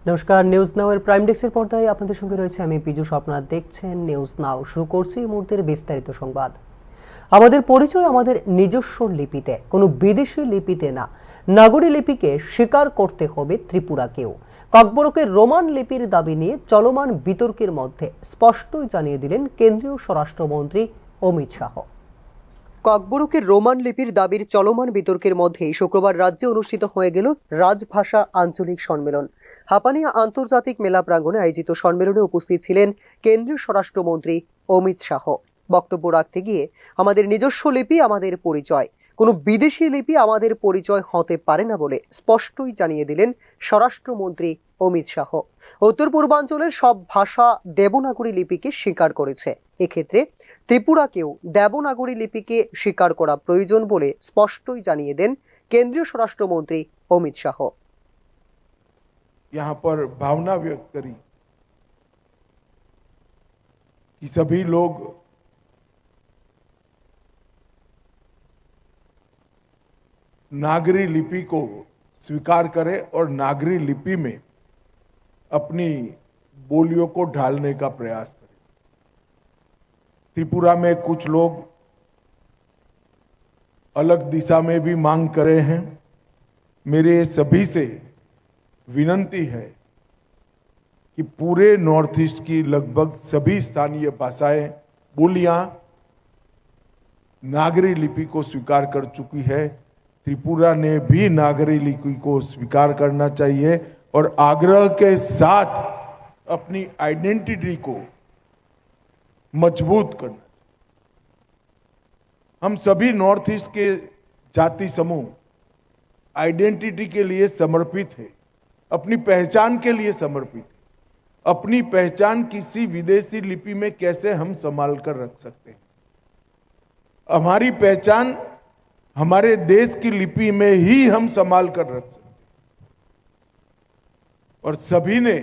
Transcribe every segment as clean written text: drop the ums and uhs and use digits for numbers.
নমস্কার, news now এর prime ডেস্কের পর্দায় আপনাদের সঙ্গে রয়েছে আমি পীযূষ। আপনারা দেখছেন নিউজ নাও। শুরু করছি এই মুহূর্তের বিস্তারিত সংবাদ। আমাদের পরিচয় আমাদের নিজস্ব লিপিতে, কোনো বিদেশি লিপিতে না। নাগরী লিপিকে স্বীকার করতে হবে ত্রিপুরাকেও। ককবরকের রোমান লিপির দাবি নিয়ে চলমান বিতর্কের মধ্যে স্পষ্টই জানিয়ে দিলেন কেন্দ্রীয় স্বরাষ্ট্রমন্ত্রী অমিত শাহ। ককবরকের রোমান লিপির দাবির চলমান বিতর্কের মধ্যেই শুক্রবার রাজ্যে অনুষ্ঠিত হয়ে গেল রাজভাষা আঞ্চলিক সম্মেলন। হাপানিয়া আন্তর্জাতিক মেলা প্রাঙ্গণে আয়োজিত সম্মেলনে উপস্থিত ছিলেন কেন্দ্রীয় স্বরাষ্ট্রমন্ত্রী অমিত শাহ। বক্তব্য রাখতে গিয়ে আমাদের নিজস্ব লিপি আমাদের পরিচয়, কোনো বিদেশি লিপি আমাদের পরিচয় হতে পারে না বলে স্পষ্টই জানিয়ে দিলেন স্বরাষ্ট্রমন্ত্রী অমিত শাহ। উত্তর পূর্বাঞ্চলের সব ভাষা দেবনাগরী লিপিকে স্বীকার করেছে। এক্ষেত্রে ত্রিপুরাকেও দেবনাগরী লিপিকে স্বীকার করা প্রয়োজন বলে স্পষ্টই জানিয়ে দেন কেন্দ্রীয় স্বরাষ্ট্রমন্ত্রী অমিত শাহ। यहाँ पर भावना व्यक्त करी कि सभी लोग नागरी लिपि को स्वीकार करें और नागरी लिपि में अपनी बोलियों को ढालने का प्रयास करें। त्रिपुरा में कुछ लोग अलग दिशा में भी मांग कर रहे हैं। मेरे सभी से विनंती है कि पूरे नॉर्थ ईस्ट की लगभग सभी स्थानीय भाषाएं, बोलियां नागरी लिपि को स्वीकार कर चुकी है। त्रिपुरा ने भी नागरी लिपि को स्वीकार करना चाहिए और आग्रह के साथ अपनी आइडेंटिटी को मजबूत करना। हम सभी नॉर्थ ईस्ट के जाति समूह आइडेंटिटी के लिए समर्पित है, अपनी पहचान के लिए समर्पित है। अपनी पहचान किसी विदेशी लिपि में कैसे हम संभाल कर रख सकते हैं? हमारी पहचान हमारे देश की लिपि में ही हम संभाल कर रख सकते हैं। और सभी ने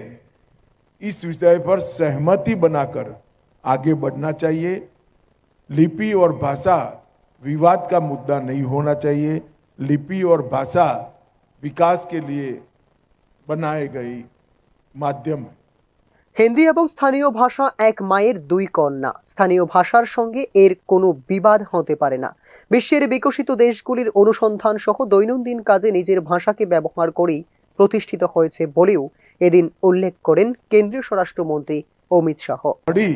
इस विषय पर सहमति बनाकर आगे बढ़ना चाहिए। लिपि और भाषा विवाद का मुद्दा नहीं होना चाहिए। लिपि और भाषा विकास के लिए बनाए गई माध्यम है। হিন্দি এবং স্থানীয় ভাষা এক মায়ের দুই কন্যা। স্থানীয় ভাষার সঙ্গে এর কোনো বিবাদ হতে পারে না। বিশ্বের বিকশিত দেশগুলির অনুসন্ধান সহ দৈনন্দিন কাজে নিজের ভাষাকে ব্যবহার করেই প্রতিষ্ঠিত হয়েছে বলেও এদিন উল্লেখ করেন কেন্দ্রীয় স্বরাষ্ট্রমন্ত্রী অমিত শাহ। बड़ी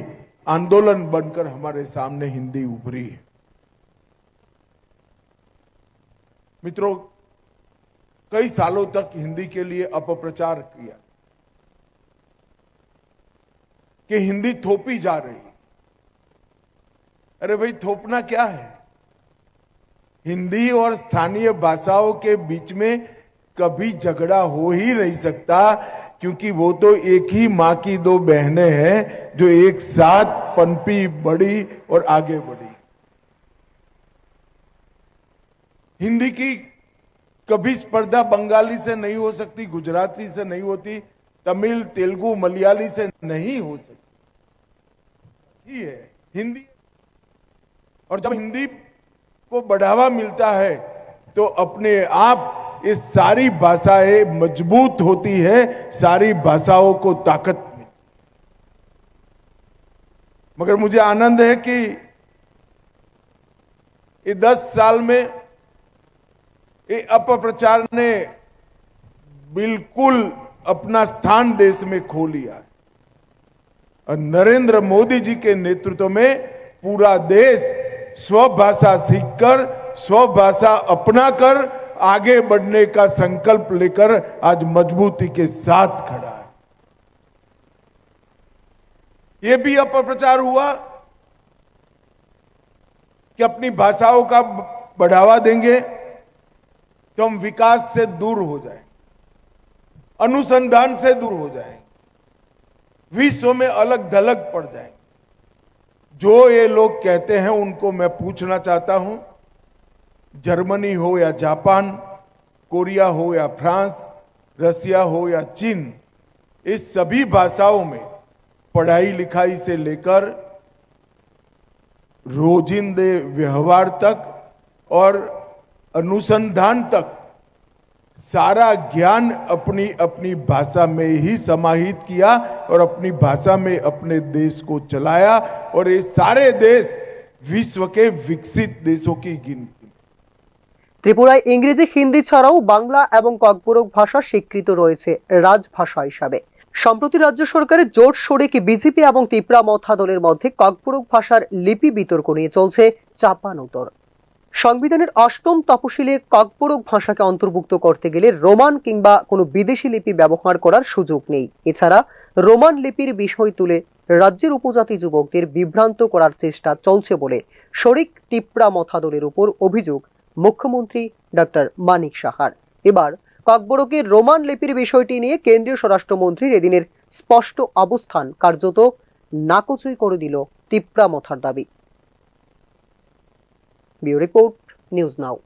आंदोलन बनकर हमारे सामने हिंदी उभरी है। मित्रों, कई सालों तक हिंदी के लिए अपप्रचार किया कि हिंदी थोपी जा रही है। अरे भाई, थोपना क्या है? हिंदी और स्थानीय भाषाओं के बीच में कभी झगड़ा हो ही नहीं सकता, क्योंकि वो तो एक ही मां की दो बहनें हैं जो एक साथ पनपी, बढ़ी और आगे बढ़ी। हिंदी की कभी स्पर्धा बंगाली से नहीं हो सकती, गुजराती से नहीं होती, तमिल, तेलुगु, मलयाली से नहीं हो सकती। ही है हिंदी। और जब हिंदी को बढ़ावा मिलता है तो अपने आप ये सारी भाषाएं मजबूत होती है, सारी भाषाओं को ताकत मिलती। मगर मुझे आनंद है कि ये 10 साल में ये अपप्रचार ने बिल्कुल अपना स्थान देश में खो लिया है। और नरेंद्र मोदी जी के नेतृत्व में पूरा देश स्वभाषा सीखकर, स्वभाषा अपनाकर आगे बढ़ने का संकल्प लेकर आज मजबूती के साथ खड़ा है। यह भी अपप्रचार हुआ कि अपनी भाषाओं का बढ़ावा देंगे तो हम विकास से दूर हो जाएंगे, अनुसंधान से दूर हो जाएंगे, विश्व में अलग थलग पड़ जाएंगे। जो ये लोग कहते हैं उनको मैं पूछना चाहता हूं, जर्मनी हो या जापान, कोरिया हो या फ्रांस, रसिया हो या चीन, इस सभी भाषाओं में पढ़ाई लिखाई से लेकर रोजिंदे व्यवहार तक और अनुसंधान तक सारा ज्ञान अपनी अपनी भाषा में ही समाहित किया और अपनी भाषा में अपने देश को चलाया और ये सारे देश विश्व के विकसित देशों की गिनती। ত্রিপুরায় ইংরেজি, হিন্দি ছাড়াও বাংলা এবং ককবরক ভাষা স্বীকৃত রয়েছে রাজভাষা হিসাবে। সম্প্রতি রাজ্য সরকারের জোট শরিক বিজেপি এবং ত্রিপুরা মথা দলের মধ্যে ককবরক ভাষার লিপি বিতর্ক নিয়ে চলছে চাপানোতর। সংবিধানের ৮ম তফসিলে ককবরক ভাষাকে অন্তর্ভুক্ত করতে গেলে রোমান কিংবা কোনো বিদেশি লিপি ব্যবহার করার সুযোগ নেই। এছাড়া রোমান লিপির বিষয় তুলে রাজ্যের উপজাতি যুবকদের বিভ্রান্ত করার চেষ্টা চলছে বলে শরিক ত্রিপুরা মথা দলের উপর অভিযোগ মুখ্যমন্ত্রী ডক্টর মানিক সাহার। এবার ককবরকের রোমান লিপির বিষয়টি নিয়ে কেন্দ্রীয় স্বরাষ্ট্রমন্ত্রীর এদিনের স্পষ্ট অবস্থান কার্যত নাকচই করে দিল ত্রিপুরা মথার দাবি। Bureau report, news now.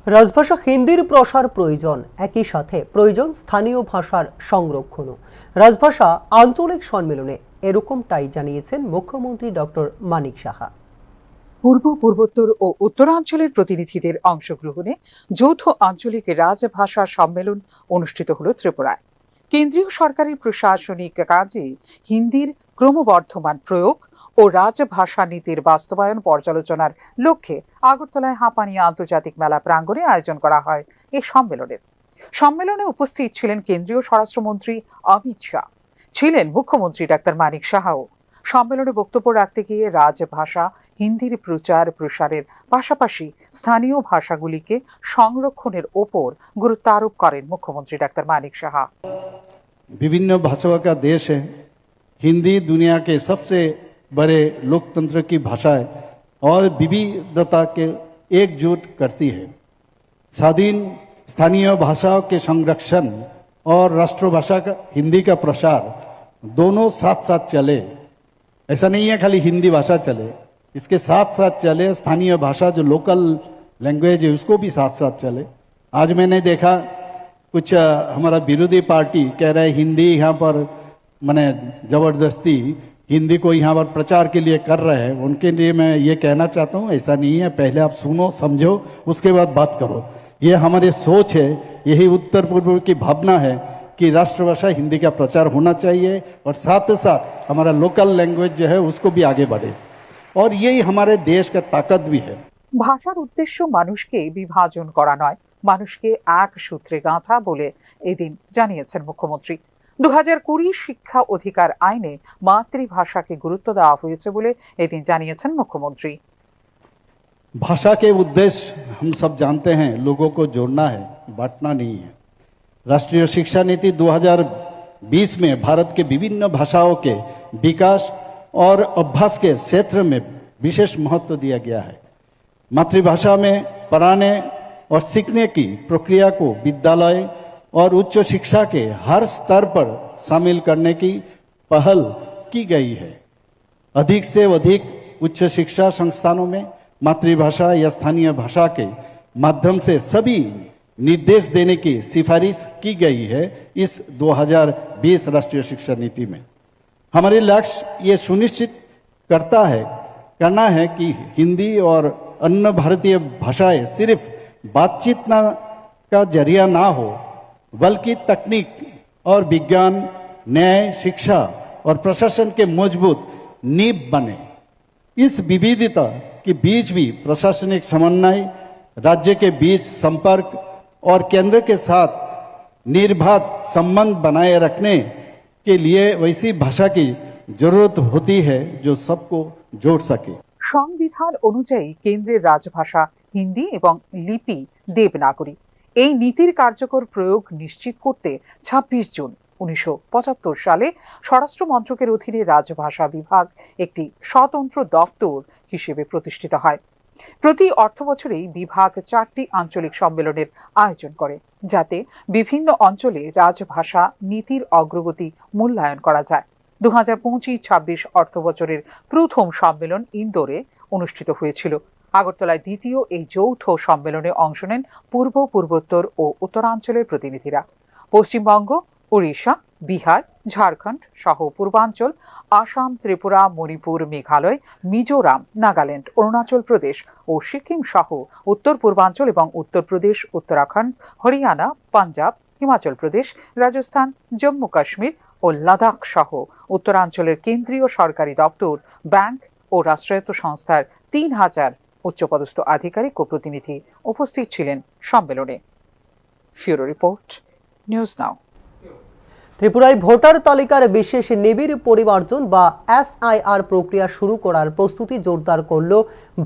রাজভাষা হিন্দির প্রসার প্রয়োজন, একই সাথে প্রয়োজন স্থানীয় ভাষার সংরক্ষণও। রাজভাষা আঞ্চলিক সম্মেলনে এরকমটাই জানিয়েছেন মুখ্যমন্ত্রী ডক্টর মানিক সাহা। পূর্বোত্তর ও উত্তরাঞ্চলের প্রতিনিধিদের অংশগ্রহণে যৌথ আঞ্চলিক রাজভাষা সম্মেলন অনুষ্ঠিত হল ত্রিপুরায়। কেন্দ্রীয় সরকারের প্রশাসনিক কাজে হিন্দির ক্রমবর্ধমান প্রয়োগ ও রাজভাষা নীতির বাস্তবায়ন পর্যালোচনার লক্ষ্যে আগরতলায় হাঁপানি আন্তর্জাতিক মেলা প্রাঙ্গণে আয়োজন করা হয় এই সম্মেলনে উপস্থিত ছিলেন কেন্দ্রীয় স্বরাষ্ট্রমন্ত্রী অমিত শাহ, ছিলেন মুখ্যমন্ত্রী ডাক্তার মানিক সাহাও। সম্মেলনে বক্তব্য রাখতে গিয়ে রাজভাষা হিন্দির প্রচার প্রসারের পাশাপাশি স্থানীয় ভাষাগুলিকে সংরক্ষণের ওপর গুরুত্ব আরোপ করেন মুখ্যমন্ত্রী ডাক্তার मानिक साहा। विभिन्न भाषाओं का देश है। हिंदी दुनिया के सबसे बड़े लोकतंत्र की भाषा है और विविधता के एकजुट करती है। स्वाधीन स्थानीय भाषाओं के संरक्षण और राष्ट्रभाषा का हिंदी का प्रसार दोनों साथ साथ चले। ऐसा नहीं है खाली हिंदी भाषा चले, इसके साथ साथ चले स्थानीय भाषा जो लोकल लैंग्वेज है उसको भी साथ साथ चले। आज मैंने देखा कुछ हमारा विरोधी पार्टी कह रहा है हिंदी यहाँ पर माने जबरदस्ती हिंदी को यहाँ पर प्रचार के लिए कर रहे हैं। उनके लिए मैं ये कहना चाहता हूँ ऐसा नहीं है, पहले आप सुनो समझो उसके बाद बात करो। ये हमारी सोच है, यही उत्तर पूर्व की भावना है कि राष्ट्रभाषा हिंदी का प्रचार होना चाहिए और साथ साथ हमारा लोकल लैंग्वेज जो है उसको भी आगे बढ़े और यही हमारे देश का ताकत भी है। ভাষার উদ্দেশ্য মানুষকে বিভাজন করা নয়, মানুষকে এক সূত্রে গাঁথা বলে এদিন জানিয়েছেন মুখ্যমন্ত্রী। 2020 শিক্ষা অধিকার আইনে মাতৃভাষাকে গুরুত্ব দেওয়া হয়েছে বলে এদিন জানিয়েছেন মুখ্যমন্ত্রী। भाषा के उद्देश्य हम सब जानते हैं, लोगों को जोड़ना है, बांटना नहीं है। राष्ट्रीय शिक्षा नीति 2020 में भारत के विभिन्न भाषाओं के विकास और अभ्यास के क्षेत्र में विशेष महत्व दिया गया है। मातृभाषा में पढ़ाने और सीखने की प्रक्रिया को विद्यालय और उच्च शिक्षा के हर स्तर पर शामिल करने की पहल की गई है। अधिक से अधिक उच्च शिक्षा संस्थानों में मातृभाषा या स्थानीय भाषा के माध्यम से सभी निर्देश देने की सिफारिश की गई है इस 2020 राष्ट्रीय शिक्षा नीति में। हमारे लक्ष्य ये सुनिश्चित करना है कि हिंदी और अन्य भारतीय भाषाएं सिर्फ बातचीत का जरिया ना हो, बल्कि तकनीक और विज्ञान, न्याय, शिक्षा और प्रशासन के मजबूत नींव बने। इस विविधता के बीच भी प्रशासनिक समन्वय, राज्य के बीच संपर्क और केंद्र के साथ निर्बाध संबंध बनाए रखने के लिए वैसी भाषा की जरूरत होती है जो सबको जोड़ सके। সংবিধান অনুযায়ী কেন্দ্রের রাজভাষা হিন্দি এবং লিপি দেবনাগরী। এই নীতির কার্যকর প্রয়োগ নিশ্চিত করতে 26 জুন 1975 সালে স্বরাষ্ট্র মন্ত্রকের অধীনে রাজভাষা বিভাগ একটি স্বতন্ত্র দপ্তর হিসেবে প্রতিষ্ঠিত হয়। প্রতি অর্থবছরেই বিভাগ 4টি আঞ্চলিক সম্মেলনের আয়োজন করে, যাতে বিভিন্ন অঞ্চলে রাজভাষা নীতির অগ্রগতি মূল্যায়ন করা যায়। 2025-26 অর্থবছরের প্রথম সম্মেলন ইন্দোরে অনুষ্ঠিত হয়েছিল। আগরতলায় দ্বিতীয় এই যৌথ সম্মেলনে অংশ নেন পূর্বোত্তর ও উত্তরাঞ্চলের প্রতিনিধিরা। পশ্চিমবঙ্গ, ওড়িশা, বিহার, ঝাড়খণ্ড সহ পূর্বাঞ্চল, আসাম, ত্রিপুরা, মণিপুর, মেঘালয়, মিজোরাম, নাগাল্যান্ড, অরুণাচল প্রদেশ ও সিকিম সহ উত্তর পূর্বাঞ্চল এবং উত্তরপ্রদেশ, উত্তরাখণ্ড, হরিয়ানা, পাঞ্জাব, হিমাচল প্রদেশ, রাজস্থান, জম্মু কাশ্মীর ও লাদাখ সহ উত্তরাঞ্চলের কেন্দ্রীয় সরকারি দপ্তর, ব্যাংক ও রাষ্ট্রায়ত্ত সংস্থার ৩,০০০ উচ্চপদস্থ আধিকারিক ও প্রতিনিধি উপস্থিত ছিলেন সম্মেলনে। ফিউরো রিপোর্ট, নিউজ নাও। ত্রিপুরায় ভোটার তালিকার বিশেষ নিবিড় পরিমার্জন বা SIR প্রক্রিয়া শুরু করার প্রস্তুতি জোরদার করল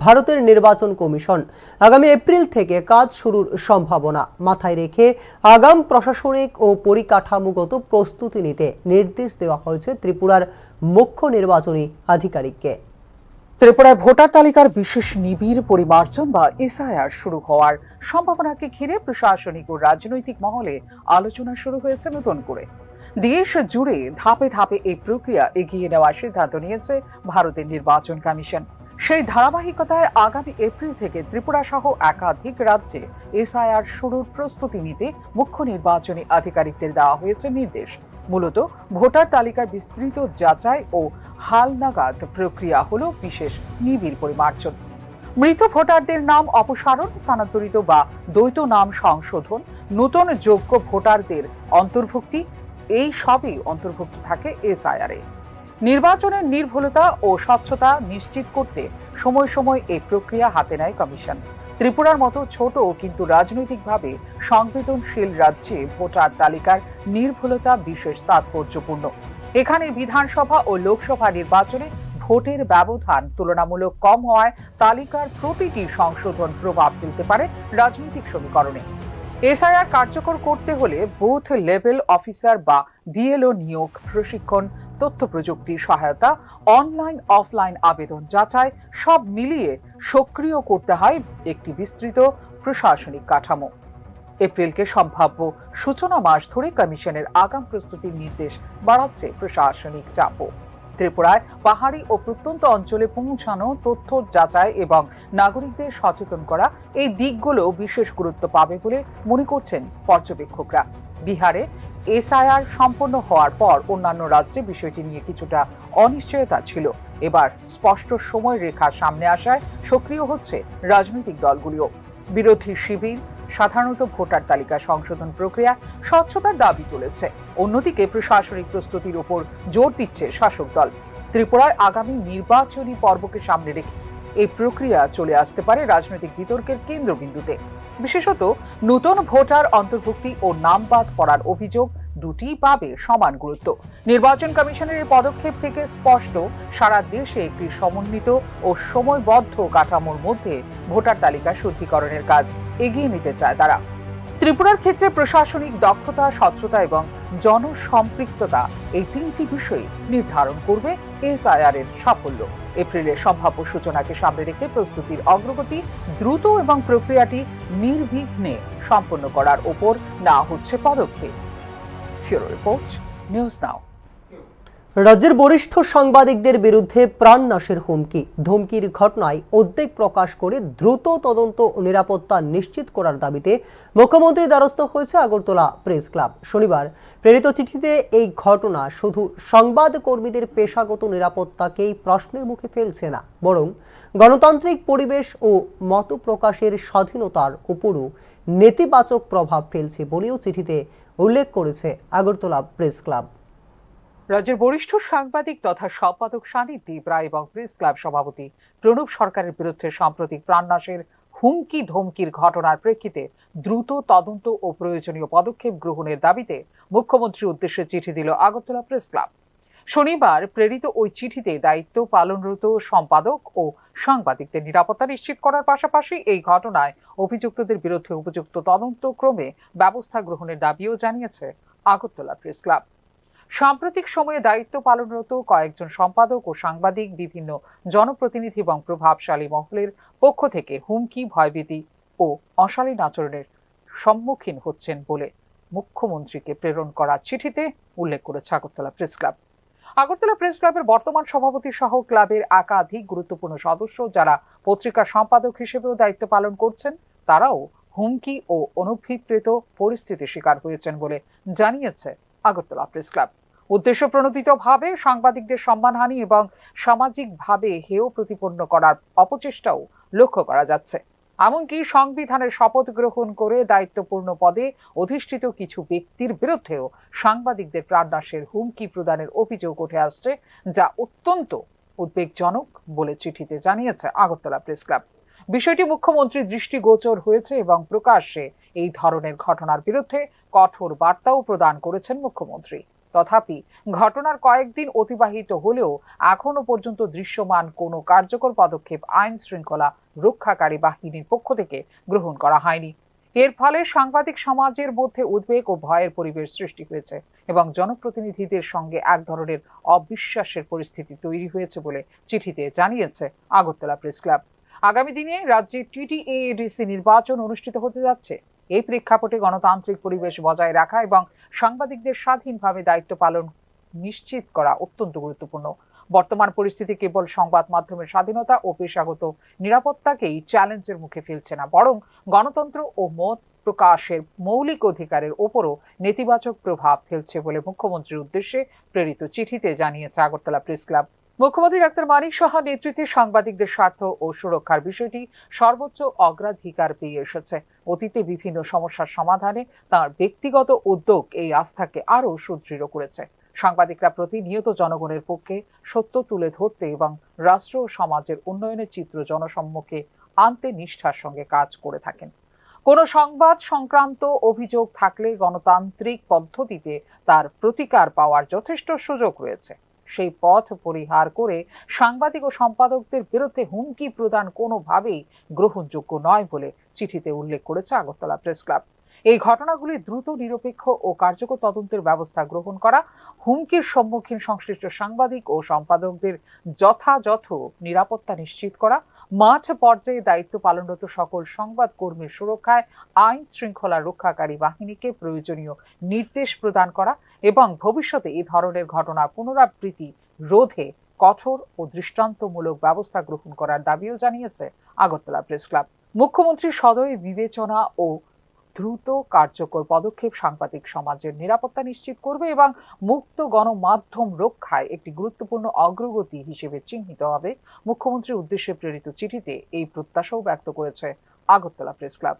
ভারতের নির্বাচন কমিশন। আগামী এপ্রিল থেকে কাজ শুরুর সম্ভাবনা মাথায় রেখে আগাম প্রশাসনিক ও পরিকাঠামোগত প্রস্তুতি নিতে নির্দেশ দেওয়া হয়েছে ত্রিপুরার মুখ্য নির্বাচনী আধিকারিককে। ত্রিপুরায় ভোটার তালিকার বিশেষ নিবিড় পরিমার্জন বা SIR শুরু হওয়ার সম্ভাবনাকে ঘিরে প্রশাসনিক ও রাজনৈতিক মহলে আলোচনা শুরু হয়েছে নতুন করে। দেশ জুড়ে ধাপে ধাপে এই প্রক্রিয়া এগিয়ে নেওয়ার সিদ্ধান্ত নিয়েছে ভারতের নির্বাচন কমিশন। সেই ধারাবাহিকতায় আগামী এপ্রিল থেকে ত্রিপুরা সহ একাধিক রাজ্যে SIR শুরুর প্রস্তুতি নিতে মুখ্য নির্বাচনী আধিকারিকদের দেওয়া হয়েছে নির্দেশ। মূলত ভোটার তালিকার বিস্তৃত যাচাই ও হালনাগাদ প্রক্রিয়া হল বিশেষ নিবিড় পরিমার্জন। মৃত ভোটারদের নাম অপসারণ, স্থানান্তরিত বা দ্বৈত নাম সংশোধন, নতুন যোগ্য ভোটারদের অন্তর্ভুক্তি, এই সবই অন্তর্ভুক্ত থাকে SIR এ। নির্বাচনের নির্ভুলতা ও স্বচ্ছতা নিশ্চিত করতে সময় সময় এই প্রক্রিয়া হাতে নেয় কমিশন। ত্রিপুরার মতো ছোট কিন্তু রাজনৈতিকভাবে সংবেদনশীল রাজ্যে ভোটার তালিকার নির্ভুলতা বিশেষ তাৎপর্যপূর্ণ। এখানে বিধানসভা ও লোকসভা নির্বাচনে ভোটের ব্যবধান তুলনামূলক কম হওয়ায় তালিকার প্রতিটি সংশোধন প্রভাব ফেলতে পারে রাজনৈতিক সমীকরণে। SIR কার্যকর করতে হলে বুথ লেভেল অফিসার বা BLO নিয়োগ, প্রশিক্ষণ, তথ্য প্রযুক্তির সহায়তা, অনলাইন অফলাইন আবেদন যাচাই সব মিলিয়ে সক্রিয় করতে হয় একটি বিস্তৃত প্রশাসনিক কাঠামো। এপ্রিলকে সম্ভাব্য সূচনা মাস ধরে কমিশনের আগাম প্রস্তুতির নির্দেশ বাড়াচ্ছে প্রশাসনিক চাপও। ত্রিপুরায় পাহাড়ি ও প্রত্যন্ত অঞ্চলে পৌঁছানো, তথ্য যাচাই এবং নাগরিকদের সচেতন করা, এই দিকগুলো বিশেষ গুরুত্ব পাবে বলে মনে করছেন পর্যবেক্ষকরা। বিহারে SIR সম্পন্ন হওয়ার পর অন্যান্য রাজ্যে বিষয়টি নিয়ে কিছুটা অনিশ্চয়তা ছিল। এবার স্পষ্ট সময় রেখার সামনে আসায় সক্রিয় হচ্ছে রাজনৈতিক দলগুলিও। বিরোধী শিবির সাধারণত ভোটার তালিকা সংশোধন প্রক্রিয়া স্বচ্ছতার দাবি তুলেছে। অন্যদিকে প্রশাসনিক প্রস্তুতির উপর জোর দিচ্ছে শাসক দল। ত্রিপুরায় আগামী নির্বাচনী পর্বকে সামনে রেখে এই প্রক্রিয়া চলে আসতে পারে রাজনৈতিক বিতর্কের কেন্দ্রবিন্দুতে। বিশেষত নতুন ভোটার অন্তর্ভুক্তি ও নাম বাদ পড়ার অভিযোগ দুটি পাবে সমান গুরুত্ব। নির্বাচন কমিশনের এই পদক্ষেপ থেকে স্পষ্ট, সারা দেশে একটি সমন্বিত ও সময়বদ্ধ কাঠামোর মধ্যে ভোটার তালিকা শুদ্ধিকরণের কাজ এগিয়ে নিতে চায় তারা। ত্রিপুরার ক্ষেত্রে প্রশাসনিক দক্ষতা, স্বচ্ছতা এবং জনসম্পৃক্ততা এই তিনটি বিষয় নির্ধারণ করবে SIR এর সাফল্য। এপ্রিলের সম্ভাব্য সূচনাকে সামনে রেখে প্রস্তুতির অগ্রগতি দ্রুত এবং প্রক্রিয়াটি নির্বিঘ্নে সম্পন্ন করার উপর নেওয়া হচ্ছে পদক্ষেপ। ফিউরো রিপোর্ট, নিউজ নাও। রাজ্যের বরিষ্ঠ সাংবাদিকদের বিরুদ্ধে প্রাণনাশের হুমকি ধমকির ঘটনায় উদ্বেগ প্রকাশ করে দ্রুত তদন্ত ও নিরাপত্তা নিশ্চিত করার দাবিতে মুখ্যমন্ত্রীর দ্বারস্থ হয়েছে আগরতলা প্রেস ক্লাব। শনিবার প্রেরিত চিঠিতে এই ঘটনা শুধু সংবাদ কর্মীদের পেশাগত নিরাপত্তাকেই প্রশ্নের মুখে ফেলছে না, বরং গণতান্ত্রিক পরিবেশ ও মত প্রকাশের স্বাধীনতার উপরও নেতিবাচক প্রভাব ফেলছে বলেও চিঠিতে উল্লেখ করেছে আগরতলা প্রেস ক্লাব। রাজ্যের বরিষ্ঠ সাংবাদিক তথা সম্পাদক সান্নিধ্যে রায় এবং প্রেস ক্লাব সভাপতি প্রণব সরকারের বিরুদ্ধে সাম্প্রতিক প্রাণনাশের হুমকি ধমকির ঘটনার প্রেক্ষিতে দ্রুত তদন্ত ও প্রয়োজনীয় পদক্ষেপ গ্রহণের দাবিতে মুখ্যমন্ত্রীর উদ্দেশ্যে চিঠি দিল আগরতলা প্রেস ক্লাব। শনিবার প্রেরিত ওই চিঠিতে দায়িত্ব পালনরত সম্পাদক ও সাংবাদিকদের নিরাপত্তা নিশ্চিত করার পাশাপাশি এই ঘটনায় অভিযুক্তদের বিরুদ্ধে উপযুক্ত তদন্ত ক্রমে ব্যবস্থা গ্রহণের দাবিও জানিয়েছে আগরতলা প্রেস ক্লাব। সাম্প্রতিক সময়ে দায়িত্ব পালনরত কয়েকজন সম্পাদক ও সাংবাদিক বিভিন্ন জনপ্রতিনিধি এবং প্রভাবশালী মহলের পক্ষ থেকে হুমকি, ভয়ভীতি ও অশালীন আচরণের সম্মুখীন হচ্ছেন বলে মুখ্যমন্ত্রীকে প্রেরণ করা চিঠিতে উল্লেখ করেছে Agartala press club. Agartala press ক্লাবের বর্তমান সভাপতি সহ ক্লাবের একাধিক গুরুত্বপূর্ণ সদস্য যারা পত্রিকার সম্পাদক হিসেবেও দায়িত্ব পালন করছেন, তারাও হুমকি ও অনভিপ্রেত পরিস্থিতির শিকার হয়েছেন বলে জানিয়েছে আগরতলা প্রেস ক্লাব। উদ্দেশ্য প্রণোদিতভাবে সাংবাদিকদের সম্মানহানি এবং সামাজিকভাবে হেয় প্রতিপন্ন করার অপচেষ্টাও লক্ষ্য করা যাচ্ছে। এমনকি সংবিধানের শপথ গ্রহণ করে দায়িত্বপূর্ণ পদে অধিষ্ঠিত কিছু ব্যক্তির বিরুদ্ধেও সাংবাদিকদের প্রাণনাশের হুমকি প্রদানের অভিযোগ উঠে আসছে, যা অত্যন্ত উদ্বেগজনক বলে চিঠিতে জানিয়েছে আগরতলা প্রেস ক্লাব। বিষয়টি মুখ্যমন্ত্রীর দৃষ্টিগোচর হয়েছে এবং প্রকাশ্যে এই ধরনের ঘটনার বিরুদ্ধে কঠোর বার্তাও প্রদান করেছেন মুখ্যমন্ত্রী। তথাপি ঘটনার কয়েকদিন অতিবাহিত হলেও এখনো পর্যন্ত দৃশ্যমান কোনো কার্যকর পদক্ষেপ আইন শৃঙ্খলা রক্ষাকারী বাহিনীর পক্ষ থেকে গ্রহণ করা হয়নি। এর ফলে সাংবাদিক সমাজের মধ্যে উদ্বেগ ও ভয়ের পরিবেশ সৃষ্টি হয়েছে এবং জনপ্রতিনিধিদের সঙ্গে এক ধরনের অবিশ্বাসের পরিস্থিতি তৈরি হয়েছে বলে চিঠিতে জানিয়েছে আগরতলা প্রেস ক্লাব। আগামী দিনে রাজ্যে টিটিএডিসি নির্বাচন অনুষ্ঠিত হতে যাচ্ছে। এই প্রেক্ষাপটে গণতান্ত্রিক পরিবেশ বজায় রাখা এবং সাংবাদিকদের স্বাধীনভাবে দায়িত্ব পালন নিশ্চিত করা অত্যন্ত গুরুত্বপূর্ণ। বর্তমান পরিস্থিতি কেবল সংবাদ মাধ্যমের স্বাধীনতা ও পেশাগত নিরাপত্তাকেই চ্যালেঞ্জের মুখে ফেলছে না, বরং গণতন্ত্র ও মত প্রকাশের মৌলিক অধিকারের ওপরও নেতিবাচক প্রভাব ফেলছে বলে মুখ্যমন্ত্রীর উদ্দেশ্যে প্রেরিত চিঠিতে জানিয়েছে আগরতলা প্রেস ক্লাব। মুখ্যমন্ত্রী ডাক্তার মানিক সাহা নেতৃত্বে সাংবাদিকদের স্বার্থ ও সুরক্ষার বিষয়টি সর্বোচ্চ অগ্রাধিকার পেয়ে এসেছে। অতীতে বিভিন্ন সমস্যার সমাধানে তার ব্যক্তিগত উদ্যোগ এই আস্থাকে আরও সুদৃঢ় করেছে। সাংবাদিকরা প্রতিনিয়ত জনগণের পক্ষে সত্য তুলে ধরতে এবং রাষ্ট্র ও সমাজের উন্নয়নের চিত্র জনসম্মুখে আনতে নিষ্ঠার সঙ্গে কাজ করে থাকেন। কোনো সংবাদ সংক্রান্ত অভিযোগ থাকলে গণতান্ত্রিক পদ্ধতিতে তার প্রতিকার পাওয়ার যথেষ্ট সুযোগ রয়েছে। সেই পথ পরিহার করে সাংবাদিক ও সম্পাদকদের বিরুদ্ধে হুমকি প্রদান কোনোভাবেই গ্রহণযোগ্য নয় বলে চিঠিতে উল্লেখ করেছে আগরতলা প্রেস ক্লাব। এই ঘটনাগুলি দ্রুত, নিরপেক্ষ ও কার্যকর তদন্তের ব্যবস্থা গ্রহণ করা, হুমকির সম্মুখীন সংশ্লিষ্ট সাংবাদিক ও সম্পাদকদের যথাযথ নিরাপত্তা নিশ্চিত করা, মাঠ পর্যায়ে দায়িত্ব পালনরত সকল সংবাদ কর্মীর সুরক্ষায় আইন শৃঙ্খলা রক্ষাকারী বাহিনীকে প্রয়োজনীয় নির্দেশ প্রদান করা এবং ভবিষ্যতে এই ধরনের ঘটনার পুনরাবৃত্তি রোধে কঠোর ও দৃষ্টান্তমূলক ব্যবস্থা গ্রহণ করার দাবিও জানিয়েছে আগরতলা প্রেস ক্লাব। মুখ্যমন্ত্রী সদয় বিবেচনা ও দ্রুত কার্যকর পদক্ষেপ সাংবাদিক সমাজের নিরাপত্তা নিশ্চিত করবে এবং মুক্ত গণমাধ্যম রক্ষায় একটি গুরুত্বপূর্ণ অগ্রগতি হিসেবে চিহ্নিত হবে। মুখ্যমন্ত্রীর উদ্দেশ্যে প্রেরিত চিঠিতে এই প্রত্যাশাও ব্যক্ত করেছে Agartala press club.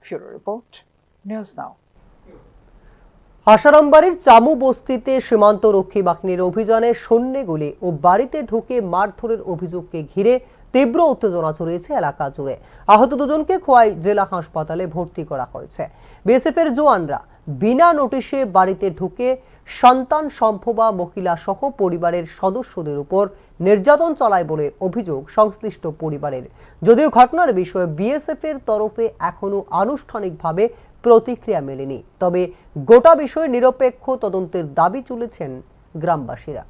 Bureau report, news now. আসারামবাড়ির চামু বস্তিতে সীমান্তরক্ষী বাহিনীর অভিযানে সৈন্যগুলি ও বাড়িতে ঢুকে মারধরের অভিযোগকে ঘিরে তীব্র উত্তেজনা ছড়িয়েছে এলাকা জুড়ে। আহত দুজনকে খোয়াই জেলা হাসপাতালে ভর্তি করা হয়েছে। বিএসএফ এর জওয়ানরা বিনা নোটিশে বাড়িতে ঢুকে সন্তান সম্ভবা মহিলা সহ পরিবারের সদস্যদের উপর নির্যাতন চালায় বলে অভিযোগ সংশ্লিষ্ট পরিবারের। যদিও ঘটনার বিষয়ে বিএসএফ এর তরফে এখনো আনুষ্ঠানিকভাবে প্রতিক্রিয়া মেলেনি, তবে গোটা বিষয়ে নিরপেক্ষ তদন্তের দাবি তুলেছেন গ্রামবাসীরা।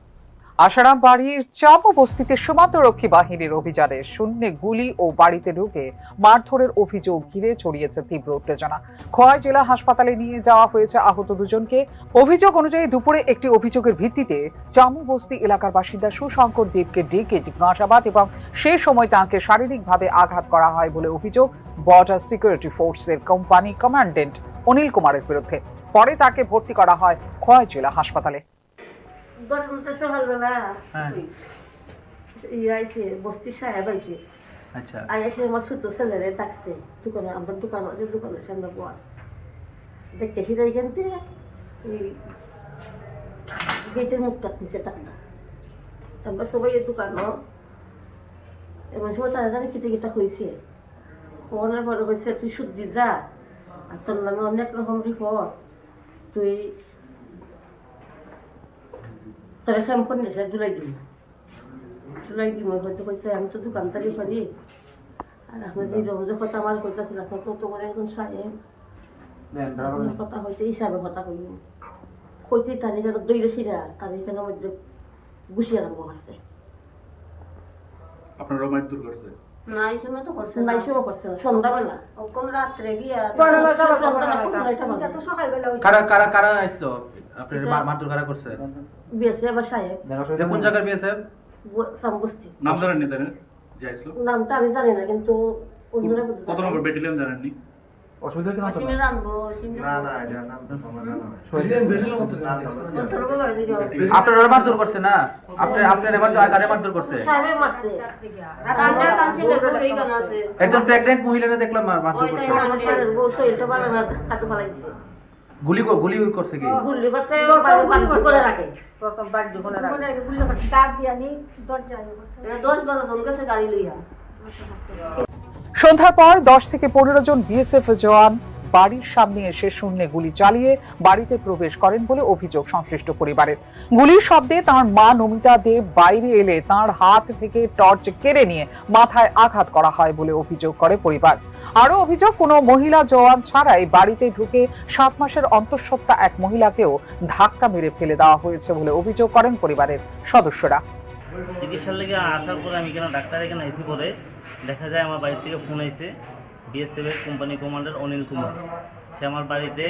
আসারামবাড়ির চামু বস্তিতে সীমান্তরক্ষী বাহিনীর অভিযানে শূন্যে গুলি ও বাড়িতে ঢুকে মারধরের অভিযোগ ঘিরে ছড়িয়েছে তীব্র উত্তেজনা। খোয়াই জেলা হাসপাতালে নিয়ে যাওয়া হয়েছে আহত দুজনকে। অভিযোগ অনুযায়ী দুপুরে একটি অভিযোগের ভিত্তিতে চামু বস্তি এলাকার বাসিন্দা সুশঙ্কর দেবকে ডেকে জিজ্ঞাসাবাদ এবং সেই সময় তাঁকে শারীরিকভাবে আঘাত করা হয় বলে অভিযোগ বর্ডার সিকিউরিটি ফোর্সের কোম্পানি কমান্ডেন্ট অনিল কুমারের বিরুদ্ধে। পরে তাকে ভর্তি করা হয় খোয়াই জেলা হাসপাতালে। ঘটনাটা সকালবেলা আইছে বস্তি সাহেব আইছে। আচ্ছা আইসে আমার ছোট ছেলেরে ডাকছে দোকানে, আমার দোকান আছে, দোকানের সামনে বল দেখে সিধা এখান থেকে গেটের মুখ কাটতেছে টাকা। আমরা সবাই এই দোকানও এবার সবাই তারা জানে কিতে কিটা হয়েছে। ওনার পরে হয়েছে তুই সবজি যা, আর তোর নামে অনেক রকম রিপোর্ট, তুই তারা স্যাম্পল নিয়ে জুলাই দিন হয়তো কইছে আমি তো দোকানদারি করি, আর আপনার যে রোজ কথা আমার কইতাছিল আপনার কত করে এখন সাহেব কথা হইতে হিসাবে কথা কই কইতে টানি যেন দইরে সিরা তাদের এখানে মধ্যে গুছিয়ে আরম্ভ করছে। আপনারা মারধর করছে? না এই সময় তো করছে না, এই সময় করছে না, সন্ধ্যাবেলা কোন রাত্রে গিয়া কারা কারা কারা আইছিল আপনাদের মারধর কারা করছে? বিএসএফ সাহেব। কোন জায়গার বিএসএফ? সামবস্তি। নাম জানেন নি তার যে আইছিল? নামটা আমি জানি না, কিন্তু কত নম্বর ব্যাটালিয়ন জানেন নি? অসুবিধা হচ্ছে না তো? সিমে রানবো সিমে না না এটা নাম তো সমাধান হয় আপনারা মারধর করছে না? আপনারা মারধর করছে। সাহেবে মারছে রান্না কাঁচে করবে এই গান আছে একজন প্রেগন্যান্ট মহিলাকে দেখলাম মারধর ওইটাই করছে। আমার ছেলের বউ শরীরটা ভালো না কাটু ফেলাইছে গুলি করছে কি? গুল্লি পাশে বাড়ি করে রাখে প্রথম বাড়ি করে রাখে গুলি করছে দাঁত দিয়া নি দরজা করছে এটা 10-12 জন গেছে গাড়ি লইয়া সন্ধ্যার পর 10 থেকে 15 জন বিএসএফ জওয়ান বাড়ির সামনে এসে শূন্যে গুলি চালিয়ে বাড়িতে প্রবেশ করেন বলে অভিযোগ সংশ্লিষ্ট পরিবারের। গুলির শব্দে তাঁর মা নমিতা দেব বাইরে এলে তাঁর হাত থেকে টর্চ কেড়ে নিয়ে মাথায় আঘাত করা হয় বলে অভিযোগ করে পরিবার। আরো অভিযোগ, কোনো মহিলা জওয়ান ছাড়াই বাড়িতে ঢুকে 7 মাসের অন্তঃসত্ত্বা এক মহিলাকেও ধাক্কা মেরে ফেলে দেওয়া হয়েছে বলে অভিযোগ করেন পরিবারের সদস্যরা। চিকিৎসার লেগে আসার পরে আমি কেন ডাক্তার এখানে এসে পরে দেখা যায় আমার বাড়ি থেকে ফোন আইছে বিএসএফ এর কোম্পানি কমান্ডার অনিল কুমার, সে আমার বাড়িতে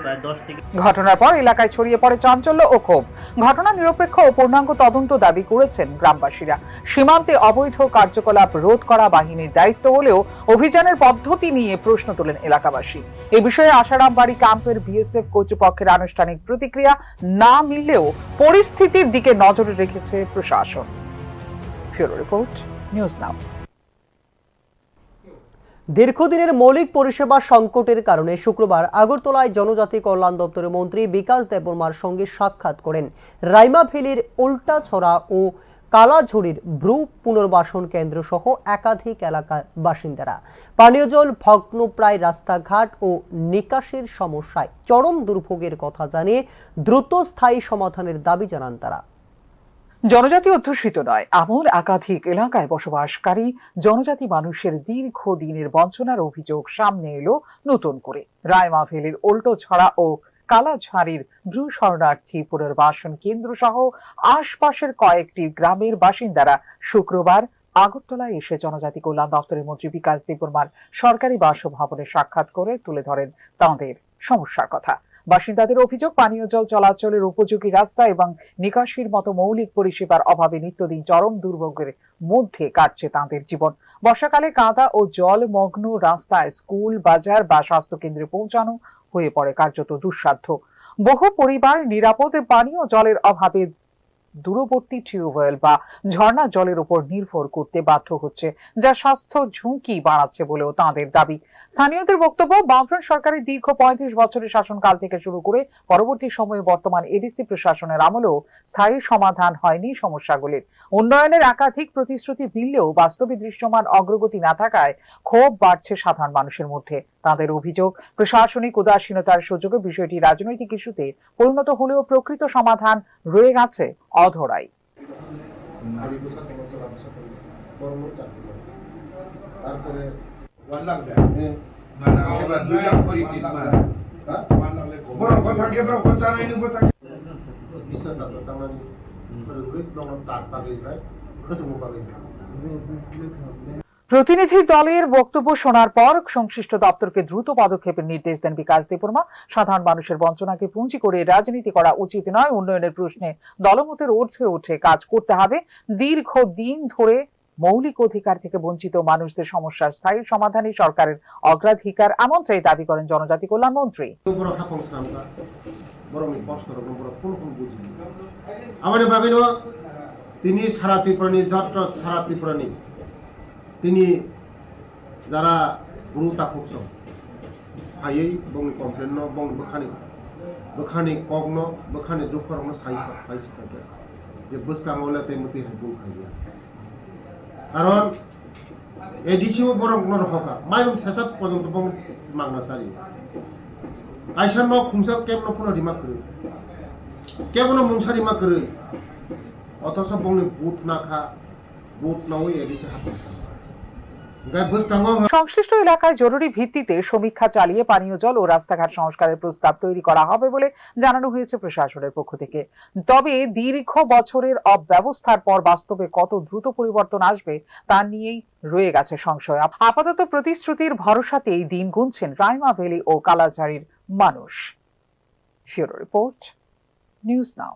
প্রায় 10 থেকে। ঘটনার পর এলাকায় ছড়িয়ে পড়ে চাঞ্চল্য ও ক্ষোভ। ঘটনা নিরপেক্ষ ও পূর্ণাঙ্গ তদন্ত দাবি করেছেন গ্রামবাসীরা। সীমান্তে অবৈধ কার্যকলাপ রোধ করা বাহিনীর দায়িত্ব হলেও অভিযানের পদ্ধতি নিয়ে প্রশ্ন তোলেন এলাকাবাসী। এ বিষয়ে আশারামবাড়ি ক্যাম্পের বিএসএফ কর্তৃপক্ষের আনুষ্ঠানিক প্রতিক্রিয়া না মিললেও পরিস্থিতির দিকে নজর রেখেছে প্রশাসন। ফিউরো রিপোর্ট, নিউজ নাও। দীর্ঘদিনের মৌলিক পরিষেবা সংকটের কারণে শুক্রবার আগরতলায় জনজাতি কল্যাণ দপ্তরের মন্ত্রী বিকাশ দেববর্মার সঙ্গে সাক্ষাৎ করেন রাইমা ভ্যালির উল্টাছড়া ও কালাঝুড়ির ব্রু পুনর্বাসন কেন্দ্র সহ একাধিক এলাকার বাসিন্দারা। পানীয় জল, ভগ্নপ্রায় রাস্তাঘাট ও নিকাশির সমস্যায় চরম দুর্ভোগের কথা জানিয়ে দ্রুত স্থায়ী সমাধানের দাবি জানান তারা। জনজাতি অধ্যুষিত নয়, এমন একাধিক এলাকায় বসবাসকারী জনজাতি মানুষের দীর্ঘদিনের বঞ্চনার অভিযোগ সামনে এলো নতুন করে। রাইমা ভ্যালির উল্টোছড়া ও কালাঝাড়ির ব্রু শরণার্থী পুনর্বাসন কেন্দ্র সহ আশপাশের কয়েকটি গ্রামের বাসিন্দারা শুক্রবার আগরতলায় এসে জনজাতি কল্যাণ দপ্তরের মন্ত্রী বিকাশ দেববর্মার সরকারি বাসভবনে সাক্ষাৎ করে তুলে ধরেন তাঁদের সমস্যার কথা। বাসিন্দাদের অভিযোগ, পানীয় জল চলাচলের উপযোগী রাস্তা এবং নিকাশির মতো মৌলিক পরিষেবার অভাবে নিত্যদিন চরম দুর্ভোগের মধ্যে কাটছে তাঁদের জীবন। বর্ষাকালে কাদা ও জলমগ্ন রাস্তায় স্কুল, বাজার বা স্বাস্থ্য কেন্দ্রে পৌঁছানো হয়ে পড়ে কার্যত দুঃসাধ্য। বহু পরিবার নিরাপদ পানীয় জলের অভাবে দূরবর্তী টিউবওয়েল বা ঝর্ণা জলের উপর নির্ভর করতে বাধ্য হচ্ছে, যা স্বাস্থ্য ঝুঁকি বাড়াচ্ছে বলেও তাঁদের দাবি। স্থানীয়দের বক্তব্য, বামফ্রন্ট সরকারের দীর্ঘ 35 বছরের শাসনকাল থেকে শুরু করে পরবর্তী সময়ে বর্তমান এডিসি প্রশাসনের আমলেও স্থায়ী সমাধান হয়নি সমস্যাগুলির। উন্নয়নের একাধিক প্রতিশ্রুতি মিললেও বাস্তবে দৃশ্যমান অগ্রগতি না থাকায় ক্ষোভ বাড়ছে সাধারণ মানুষের মধ্যে। তাদের অভিযোগ, প্রশাসনিক উদাসীনতার সুযোগে বিষয়টি রাজনৈতিক ইস্যুতে পরিণত হলেও প্রকৃত সমাধান রয়ে গেছে অধরাই। প্রতিনিধি দলের বক্তব্য শোনার পর সংশ্লিষ্ট দপ্তরকে দ্রুত পদক্ষেপের নির্দেশ দেন বিকাশ দেববর্মা। সাধারণ মানুষের বঞ্চনাকে পুঁজি করে রাজনীতি করা উচিত নয়। উন্নয়নের প্রশ্নে দলমতের ঊর্ধ্বে উঠে কাজ করতে হবে। দীর্ঘদিন ধরে মৌলিক অধিকার থেকে বঞ্চিত মানুষদের সমস্যার স্থায়ী সমাধানই সরকারের অগ্রাধিকার, এমনটাই দাবি করেন জনজাতি কল্যাণ মন্ত্রী। তিনি সারা ত্রিপুরানি যাত্রা সারা ত্রিপুরানি তিনি যারা গুরু তাকুক হাयै बंनि कमप्लेन न बंनि बखानि कगनो बखानि दुखरनो साइसा के जे बसकांगले तेमति हेबु खालिया कारण एडिसिओ बरंगनो हका मायम सेसाब पर्यन्त बं मांगना चारि आइसान न खुंसा केमनो फुनो दिमा करे केमनो मुंसारिमा करे অথচ বংনি বুট না খা বুট না ওই এডিসি হাতছা। সংশ্লিষ্ট এলাকায় জরুরি ভিত্তিতে সমীক্ষা চালিয়ে পানীয় জল ও রাস্তাঘাট সংস্কারের প্রস্তাব তৈরি করা হবে বলে জানানো হয়েছে প্রশাসনের পক্ষ থেকে। তবে দীর্ঘ বছরের অব্যবস্থার পর বাস্তবে কত দ্রুত পরিবর্তন আসবে তা নিয়েই রয়ে গেছে সংশয়। আপাতত প্রতিশ্রুতির ভরসাতেই দিন গুনছেন রাইমা ভ্যালি ও কালাঝাড়ির মানুষ। ফিউরো রিপোর্ট, নিউজ নাও।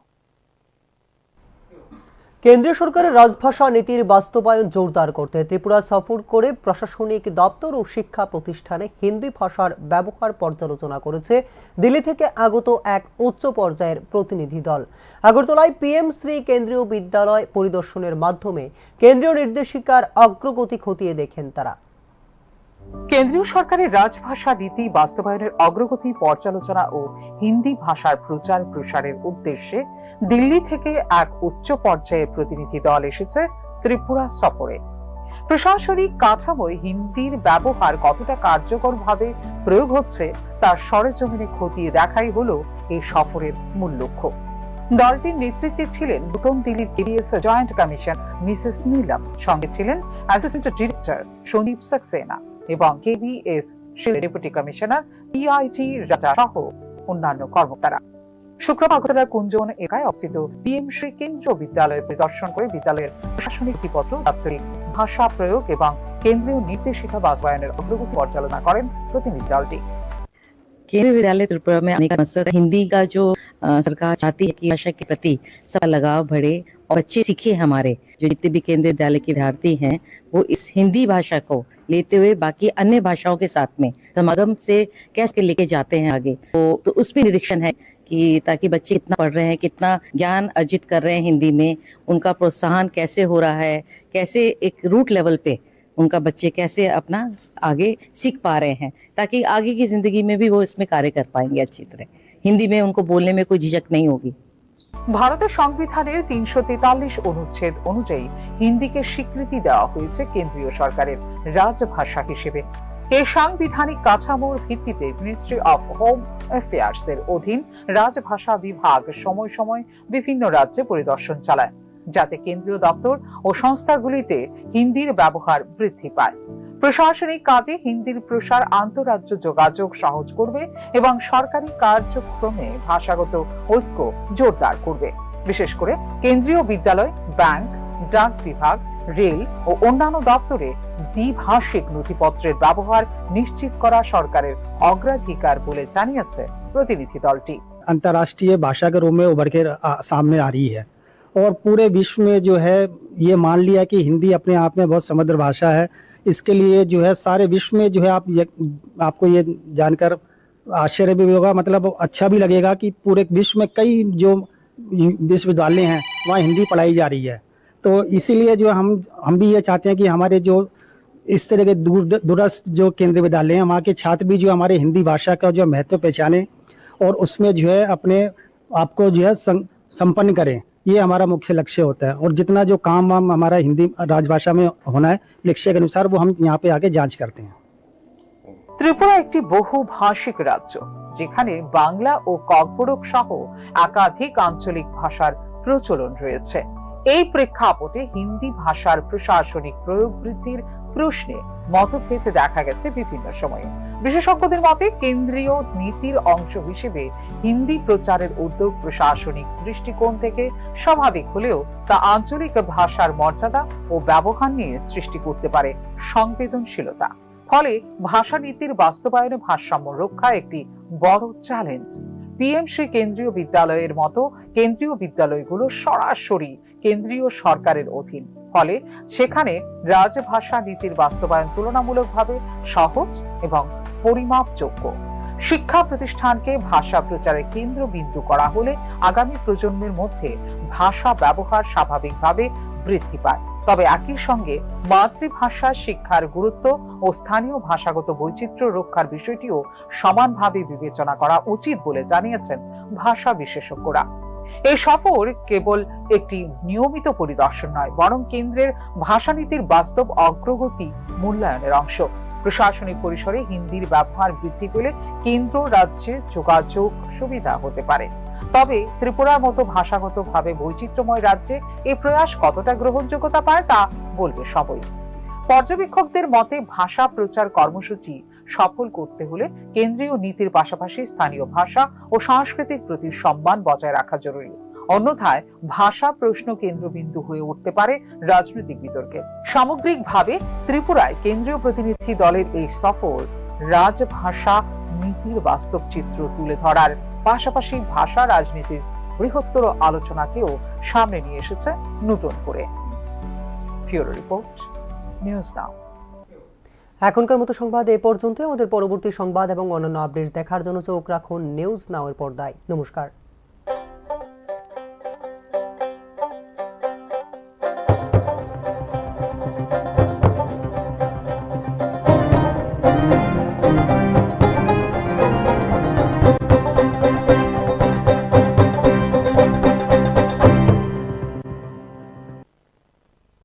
কেন্দ্রীয় সরকারের রাজভাষা নীতির বাস্তবায়ন জোরদার করতে ত্রিপুরা সফর করে প্রশাসনিক দপ্তর ও শিক্ষা প্রতিষ্ঠানে হিন্দি ভাষার ব্যবহার পর্যালোচনা করেছে দিল্লি থেকে আগত এক উচ্চ পর্যায়ের প্রতিনিধি দল। আগরতলায় পিএম শ্রী কেন্দ্রীয় বিদ্যালয় পরিদর্শনের মাধ্যমে কেন্দ্রীয় নির্দেশিকার অগ্রগতি খতিয়ে দেখেন তারা। কেন্দ্রীয় সরকারের রাজভাষা নীতি বাস্তবায়নের অগ্রগতি পর্যালোচনা ও হিন্দি ভাষার প্রচার প্রসারের উদ্দেশ্যে দিল্লি থেকে এক উচ্চ পর্যায়ের প্রতিনিধি দল এসেছে ত্রিপুরা সফরে। প্রশাসনিক কাঠামোয় হিন্দির ব্যবহার কতটা কার্যকরভাবে প্রয়োগ হচ্ছে তার সরেজমিনে খতিয়ে দেখাই হলো এই সফরের মূল লক্ষ্য। দলটির নেতৃত্বে ছিলেন নতুন দিল্লির KDS joint commission Mrs Neelam, সঙ্গে ছিলেন অ্যাসিস্ট্যান্ট ডিরেক্টর সন্দীপ সাক্সেনা এবং কেবিএস ডেপুটি কমিশনার পিআইটি রাজা সহ অন্যান্য কর্মকর্তারা। শুক্রবার আগরতলার কুঞ্জন এলাকায় অবস্থিত পিএম শ্রী কেন্দ্রীয় বিদ্যালয় পরিদর্শন করে বিদ্যালয়ের প্রশাসনিক নীতিপত্র, দাপ্তরিক ভাষা প্রয়োগ এবং কেন্দ্রীয় নির্দেশিকা বাস্তবায়নের অগ্রগতি পর্যালোচনা করেন প্রতিনিধি দলটি। केंद्रीय विद्यालय त्रिपुरा में आने का मकसद हिंदी का जो सरकार चाहती है कि भाषा के प्रति सबका लगाव बढ़े और बच्चे सीखे। हमारे जो जितने भी केंद्रीय विद्यालय के विद्यार्थी हैं वो इस हिंदी भाषा को लेते हुए बाकी अन्य भाषाओं के साथ में समागम से कैसे लेके जाते हैं आगे, तो उस पर निरीक्षण है कि ताकि बच्चे कितना पढ़ रहे हैं, कितना ज्ञान अर्जित कर रहे हैं हिंदी में, उनका प्रोत्साहन कैसे हो रहा है, कैसे एक रूट लेवल पे उनका बच्चे कैसे अपना आगे सीख पा रहे हैं, ताकि आगे की जिंदगी में भी वो इसमें कार्य कर पाएंगे अच्छी तरह। हिंदी में उनको बोलने में कोई झिझक नहीं होगी। ভারতের সংবিধানের ৩৪৩ অনুচ্ছেদ অনুযায়ী হিন্দিকে স্বীকৃতি দেওয়া হয়েছে কেন্দ্রীয় সরকারের রাজভাষা হিসেবে। এই সাংবিধানিক কাঠামোর ভিত্তিতে মিনিস্ট্রি অফ হোম অ্যাফেয়ার্স এর অধীন রাজভাষা বিভাগ সময় সময় বিভিন্ন রাজ্যে পরিদর্শন চালায়, যাতে কেন্দ্রীয় দপ্তর ও সংস্থাগুলিতে হিন্দির ব্যবহার বৃদ্ধি পায়। প্রশাসনিক কাজে হিন্দির প্রসার আন্তঃরাজ্য যোগাযোগ সহজ করবে এবং সরকারি কার্যক্রমে ভাষাগত ঐক্য জোরদার করবে। বিশেষ করে কেন্দ্রীয় বিদ্যালয়, ব্যাংক, ডাক বিভাগ, রেল ও অন্যান্য দপ্তরে দ্বিভাষিক নথিপত্রের ব্যবহার নিশ্চিত করা সরকারের অগ্রাধিকার বলে জানিয়েছে প্রতিনিধি দলটি। अंतर्राष्ट्रीय भाषा के रूप में उभर के सामने आ रही है और पूरे विश्व में जो है ये मान लिया कि हिंदी अपने आप में बहुत समृद्ध भाषा है। इसके लिए जो है सारे विश्व में जो है आपको ये जानकर आश्चर्य भी होगा, मतलब अच्छा भी लगेगा कि पूरे विश्व में कई जो विश्वविद्यालय हैं वहाँ हिंदी पढ़ाई जा रही है। तो इसीलिए जो हम भी ये चाहते हैं कि हमारे जो इस तरह के दूरस्थ जो केंद्रीय विद्यालय हैं वहाँ के छात्र भी जो हमारे हिंदी भाषा का जो महत्व पहचाने और उसमें जो है अपने आपको जो है संपन्न करें। ये हमारा मुख्य लक्ष्य होता है और जितना जो काम वाम हमारा हिंदी राजभाषा में होना है लक्ष्य के अनुसार वो हम यहाँ पे आके जांच करते हैं। ত্রিপুরা একটি বহুভাষিক রাজ্য, যেখানে বাংলা ও ককবরক সহ একাধিক আঞ্চলিক ভাষার প্রচলন রয়েছে। এই প্রেক্ষাপটে হিন্দি ভাষার প্রশাসনিক প্রয়োগ বৃদ্ধির প্রশ্নে মতভেদ দেখা গেছে বিভিন্ন সময়ে। বিশেষজ্ঞদের মতে কেন্দ্রীয় নীতির অংশ হিসেবে হিন্দি প্রচারের উদ্যোগ প্রশাসনিক দৃষ্টিকোণ থেকে স্বাভাবিক হলেও তা আঞ্চলিক ভাষার মর্যাদা ও ব্যবহার নিয়ে সৃষ্টি করতে পারে সংবেদনশীলতা। ফলে ভাষা নীতির বাস্তবায়নে ভারসাম্য রক্ষা একটি বড় চ্যালেঞ্জ। পিএম শ্রী কেন্দ্রীয় বিদ্যালয়ের মতো কেন্দ্রীয় বিদ্যালয়গুলো সরাসরি কেন্দ্রীয় সরকারের অধীন, ফলে সেখানে রাজভাষা নীতির বাস্তবায়ন তুলনামূলকভাবে সহজ এবং পরিমাপযোগ্য। শিক্ষা প্রতিষ্ঠানকে ভাষা প্রচারের কেন্দ্রবিন্দু করা হলে আগামী প্রজন্মের মধ্যে ভাষা ব্যবহার স্বাভাবিকভাবে বৃদ্ধি পায়। তবে একই সঙ্গে মাতৃভাষা শিক্ষার গুরুত্ব ও স্থানীয় ভাষাগত বৈচিত্র্য রক্ষার বিষয়টিও সমানভাবে বিবেচনা করা উচিত বলে জানিয়েছেন ভাষা বিশেষজ্ঞরা। এই সফর কেবল একটি নিয়মিত পরিদর্শন নয়, বরং কেন্দ্রের ভাষানীতির বাস্তব অগ্রগতি মূল্যায়নের অংশ। প্রশাসনিক পরিসরে হিন্দির ব্যবহার বৃদ্ধি পেলে কেন্দ্র রাজ্যে যোগাযোগ সুবিধা হতে পারে। তবে ত্রিপুরার মতো ভাষাগতভাবে বৈচিত্র্যময় রাজ্যে এই প্রয়াস কতটা গ্রহণযোগ্যতা পায় তা বলবে সময়। পর্যবেক্ষকদের মতে ভাষা প্রচার কর্মসূচি সফল করতে হলে কেন্দ্রীয় নীতির পাশাপাশি স্থানীয় ভাষা ও সংস্কৃতির প্রতি সম্মান বজায় রাখা জরুরি। অন্যথায় ভাষা প্রশ্ন কেন্দ্রবিন্দু হয়ে উঠতে পারে রাজনৈতিক বিতর্কে। সামগ্রিকভাবে ত্রিপুরায় কেন্দ্রীয় প্রতিনিধি দলের এই সফর রাজভাষা নীতির বাস্তব চিত্র তুলে ধরার পাশাপাশি ভাষা রাজনীতির বৃহত্তর আলোচনাকেও সামনে নিয়ে এসেছে নতুন করে। ব্যুরো রিপোর্ট, নিউজ নাও। এখনকার মতো সংবাদ এ পর্যন্ত। আমাদের পরবর্তী সংবাদ এবং অন্যান্য আপডেট দেখার জন্য চোখ রাখুন নিউজ নাও এর পর্দায়। নমস্কার।